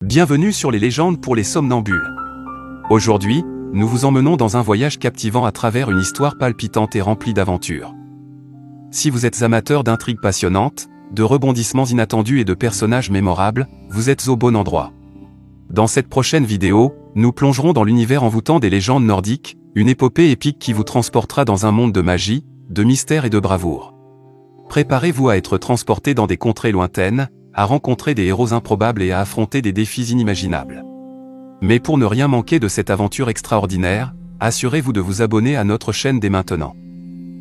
Bienvenue sur les légendes pour les somnambules. Aujourd'hui, nous vous emmenons dans un voyage captivant à travers une histoire palpitante et remplie d'aventures. Si vous êtes amateur d'intrigues passionnantes, de rebondissements inattendus et de personnages mémorables, vous êtes au bon endroit. Dans cette prochaine vidéo, nous plongerons dans l'univers envoûtant des légendes nordiques, une épopée épique qui vous transportera dans un monde de magie, de mystère et de bravoure. Préparez-vous à être transporté dans des contrées lointaines, à rencontrer des héros improbables et à affronter des défis inimaginables. Mais pour ne rien manquer de cette aventure extraordinaire, assurez-vous de vous abonner à notre chaîne dès maintenant.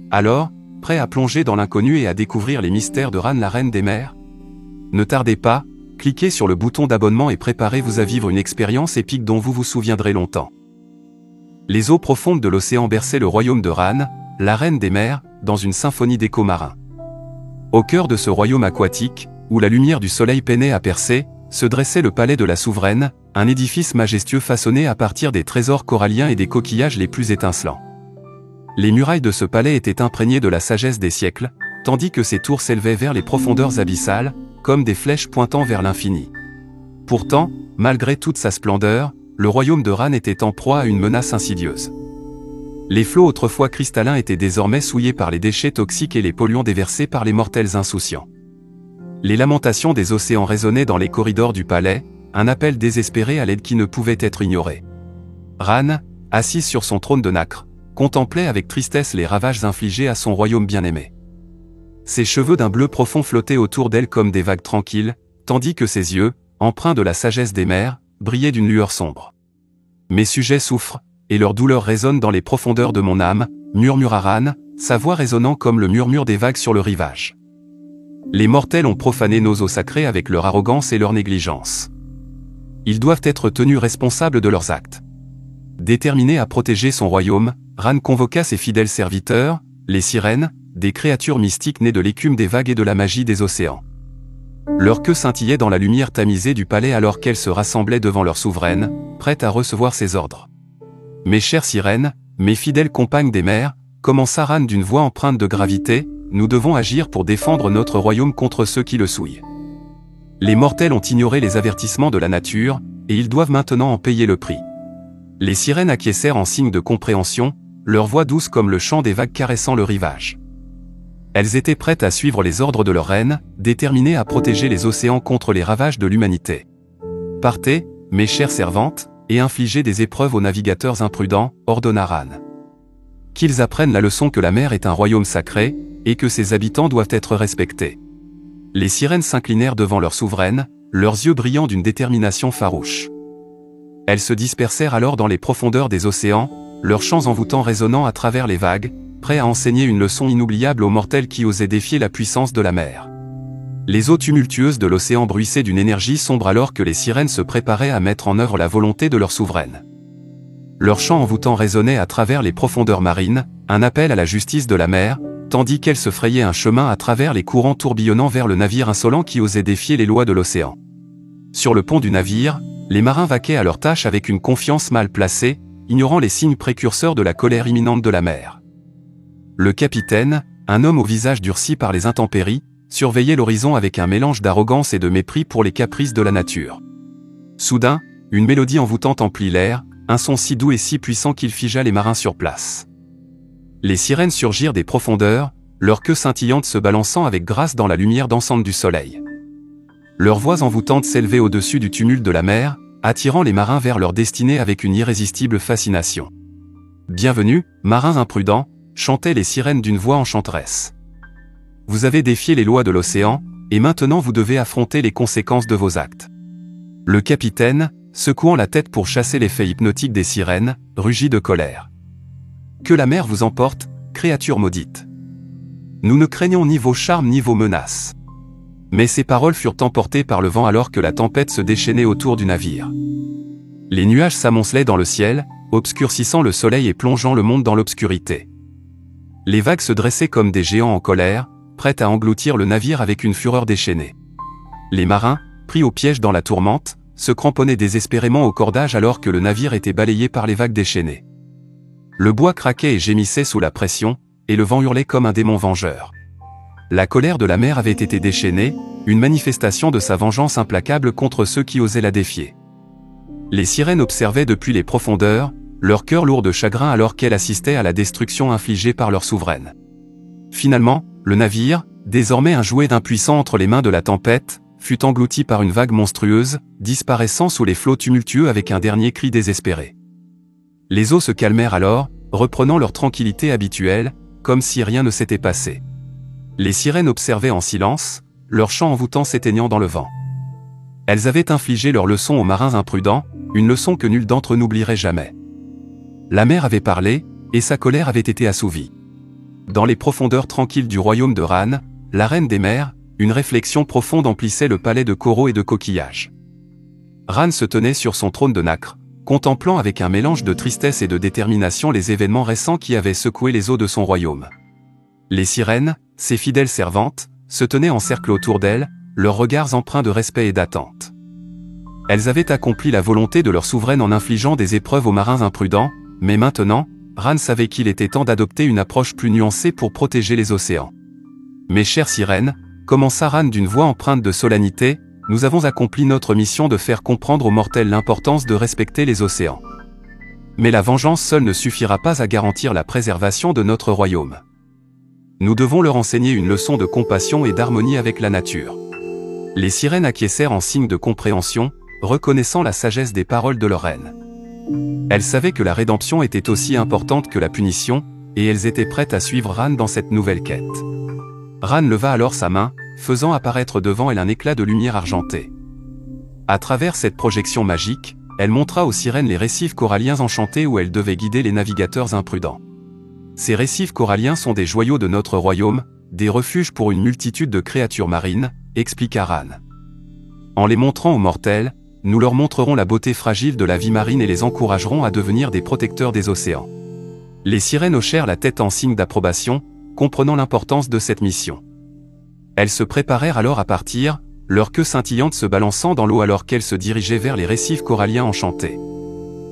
Alors, prêt à plonger dans l'inconnu et à découvrir les mystères de Ran, la reine des mers? Ne tardez pas, cliquez sur le bouton d'abonnement et préparez-vous à vivre une expérience épique dont vous vous souviendrez longtemps. Les eaux profondes de l'océan berçaient le royaume de Ran, la reine des mers, dans une symphonie d'échos marins. Au cœur de ce royaume aquatique, où la lumière du soleil peinait à percer, se dressait le palais de la souveraine, un édifice majestueux façonné à partir des trésors coralliens et des coquillages les plus étincelants. Les murailles de ce palais étaient imprégnées de la sagesse des siècles, tandis que ses tours s'élevaient vers les profondeurs abyssales, comme des flèches pointant vers l'infini. Pourtant, malgré toute sa splendeur, le royaume de Ran était en proie à une menace insidieuse. Les flots autrefois cristallins étaient désormais souillés par les déchets toxiques et les polluants déversés par les mortels insouciants. Les lamentations des océans résonnaient dans les corridors du palais, un appel désespéré à l'aide qui ne pouvait être ignoré. Ran, assise sur son trône de nacre, contemplait avec tristesse les ravages infligés à son royaume bien-aimé. Ses cheveux d'un bleu profond flottaient autour d'elle comme des vagues tranquilles, tandis que ses yeux, empreints de la sagesse des mers, brillaient d'une lueur sombre. « Mes sujets souffrent, et leur douleur résonne dans les profondeurs de mon âme », murmura Ran, sa voix résonnant comme le murmure des vagues sur le rivage. Les mortels ont profané nos eaux sacrées avec leur arrogance et leur négligence. Ils doivent être tenus responsables de leurs actes. Déterminé à protéger son royaume, Ran convoqua ses fidèles serviteurs, les sirènes, des créatures mystiques nées de l'écume des vagues et de la magie des océans. Leurs queues scintillaient dans la lumière tamisée du palais alors qu'elles se rassemblaient devant leur souveraine, prêtes à recevoir ses ordres. « Mes chères sirènes, mes fidèles compagnes des mers », commença Ran d'une voix empreinte de gravité, « nous devons agir pour défendre notre royaume contre ceux qui le souillent. Les mortels ont ignoré les avertissements de la nature, et ils doivent maintenant en payer le prix. » Les sirènes acquiescèrent en signe de compréhension, leur voix douce comme le chant des vagues caressant le rivage. Elles étaient prêtes à suivre les ordres de leur reine, déterminées à protéger les océans contre les ravages de l'humanité. « Partez, mes chères servantes, et infligez des épreuves aux navigateurs imprudents, » ordonna Ran. « Qu'ils apprennent la leçon que la mer est un royaume sacré, et que ses habitants doivent être respectés. » Les sirènes s'inclinèrent devant leur souveraine, leurs yeux brillant d'une détermination farouche. Elles se dispersèrent alors dans les profondeurs des océans, leurs chants envoûtants résonnant à travers les vagues, prêts à enseigner une leçon inoubliable aux mortels qui osaient défier la puissance de la mer. Les eaux tumultueuses de l'océan bruissaient d'une énergie sombre alors que les sirènes se préparaient à mettre en œuvre la volonté de leur souveraine. Leurs chants envoûtants résonnaient à travers les profondeurs marines, un appel à la justice de la mer, tandis qu'elles se frayaient un chemin à travers les courants tourbillonnant vers le navire insolent qui osait défier les lois de l'océan. Sur le pont du navire, les marins vaquaient à leurs tâches avec une confiance mal placée, ignorant les signes précurseurs de la colère imminente de la mer. Le capitaine, un homme au visage durci par les intempéries, surveillait l'horizon avec un mélange d'arrogance et de mépris pour les caprices de la nature. Soudain, une mélodie envoûtante emplit l'air, un son si doux et si puissant qu'il figea les marins sur place. Les sirènes surgirent des profondeurs, leurs queues scintillantes se balançant avec grâce dans la lumière dansante du soleil. Leurs voix envoûtantes s'élevaient au-dessus du tumulte de la mer, attirant les marins vers leur destinée avec une irrésistible fascination. « Bienvenue, marins imprudents », chantaient les sirènes d'une voix enchanteresse. « Vous avez défié les lois de l'océan, et maintenant vous devez affronter les conséquences de vos actes. » Le capitaine, secouant la tête pour chasser l'effet hypnotique des sirènes, rugit de colère. « Que la mer vous emporte, créature maudite. Nous ne craignons ni vos charmes ni vos menaces. » Mais ces paroles furent emportées par le vent alors que la tempête se déchaînait autour du navire. Les nuages s'amoncelaient dans le ciel, obscurcissant le soleil et plongeant le monde dans l'obscurité. Les vagues se dressaient comme des géants en colère, prêtes à engloutir le navire avec une fureur déchaînée. Les marins, pris au piège dans la tourmente, se cramponnaient désespérément au cordage alors que le navire était balayé par les vagues déchaînées. Le bois craquait et gémissait sous la pression, et le vent hurlait comme un démon vengeur. la colère de la mer avait été déchaînée, une manifestation de sa vengeance implacable contre ceux qui osaient la défier. Les sirènes observaient depuis les profondeurs, leur cœur lourd de chagrin alors qu'elles assistaient à la destruction infligée par leur souveraine. Finalement, le navire, désormais un jouet d'impuissant entre les mains de la tempête, fut englouti par une vague monstrueuse, disparaissant sous les flots tumultueux avec un dernier cri désespéré. Les eaux se calmèrent alors, reprenant leur tranquillité habituelle, comme si rien ne s'était passé. Les sirènes observaient en silence, leur chant envoûtant s'éteignant dans le vent. Elles avaient infligé leur leçon aux marins imprudents, une leçon que nul d'entre eux n'oublierait jamais. La mer avait parlé, et sa colère avait été assouvie. Dans les profondeurs tranquilles du royaume de Ran, la reine des mers, une réflexion profonde emplissait le palais de coraux et de coquillages. Ran se tenait sur son trône de nacre, contemplant avec un mélange de tristesse et de détermination les événements récents qui avaient secoué les eaux de son royaume. Les sirènes, ses fidèles servantes, se tenaient en cercle autour d'elle, leurs regards empreints de respect et d'attente. Elles avaient accompli la volonté de leur souveraine en infligeant des épreuves aux marins imprudents, mais maintenant, Ran savait qu'il était temps d'adopter une approche plus nuancée pour protéger les océans. « Mes chères sirènes », commença Ran d'une voix empreinte de solennité, « nous avons accompli notre mission de faire comprendre aux mortels l'importance de respecter les océans. Mais la vengeance seule ne suffira pas à garantir la préservation de notre royaume. Nous devons leur enseigner une leçon de compassion et d'harmonie avec la nature. » Les sirènes acquiescèrent en signe de compréhension, reconnaissant la sagesse des paroles de leur reine. Elles savaient que la rédemption était aussi importante que la punition, et elles étaient prêtes à suivre Ran dans cette nouvelle quête. Ran leva alors sa main, faisant apparaître devant elle un éclat de lumière argentée. À travers cette projection magique, elle montra aux sirènes les récifs coralliens enchantés où elles devaient guider les navigateurs imprudents. Ces récifs coralliens sont des joyaux de notre royaume, des refuges pour une multitude de créatures marines, expliqua Ran. En les montrant aux mortels, nous leur montrerons la beauté fragile de la vie marine et les encouragerons à devenir des protecteurs des océans. Les sirènes hochèrent la tête en signe d'approbation, comprenant l'importance de cette mission. Elles se préparèrent alors à partir, leur queue scintillante se balançant dans l'eau alors qu'elles se dirigeaient vers les récifs coralliens enchantés.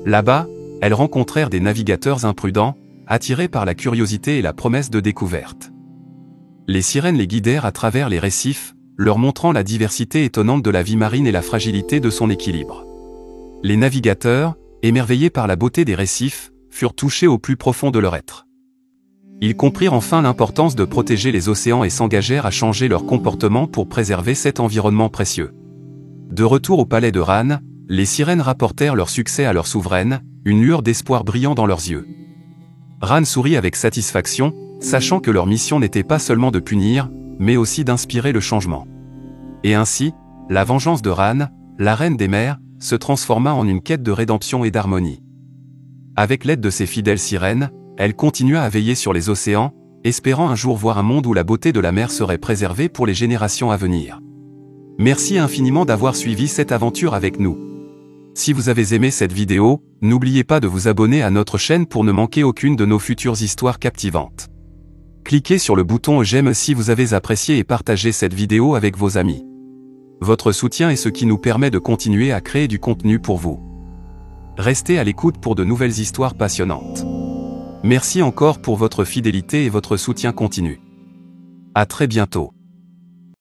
Là-bas, elles rencontrèrent des navigateurs imprudents, attirés par la curiosité et la promesse de découverte. Les sirènes les guidèrent à travers les récifs, leur montrant la diversité étonnante de la vie marine et la fragilité de son équilibre. Les navigateurs, émerveillés par la beauté des récifs, furent touchés au plus profond de leur être. Ils comprirent enfin l'importance de protéger les océans et s'engagèrent à changer leur comportement pour préserver cet environnement précieux. De retour au palais de Ran, les sirènes rapportèrent leur succès à leur souveraine, une lueur d'espoir brillant dans leurs yeux. Ran sourit avec satisfaction, sachant que leur mission n'était pas seulement de punir, mais aussi d'inspirer le changement. Et ainsi, la vengeance de Ran, la reine des mers, se transforma en une quête de rédemption et d'harmonie. Avec l'aide de ses fidèles sirènes, elle continua à veiller sur les océans, espérant un jour voir un monde où la beauté de la mer serait préservée pour les générations à venir. Merci infiniment d'avoir suivi cette aventure avec nous. Si vous avez aimé cette vidéo, n'oubliez pas de vous abonner à notre chaîne pour ne manquer aucune de nos futures histoires captivantes. Cliquez sur le bouton j'aime si vous avez apprécié et partagez cette vidéo avec vos amis. Votre soutien est ce qui nous permet de continuer à créer du contenu pour vous. Restez à l'écoute pour de nouvelles histoires passionnantes. Merci encore pour votre fidélité et votre soutien continu. À très bientôt.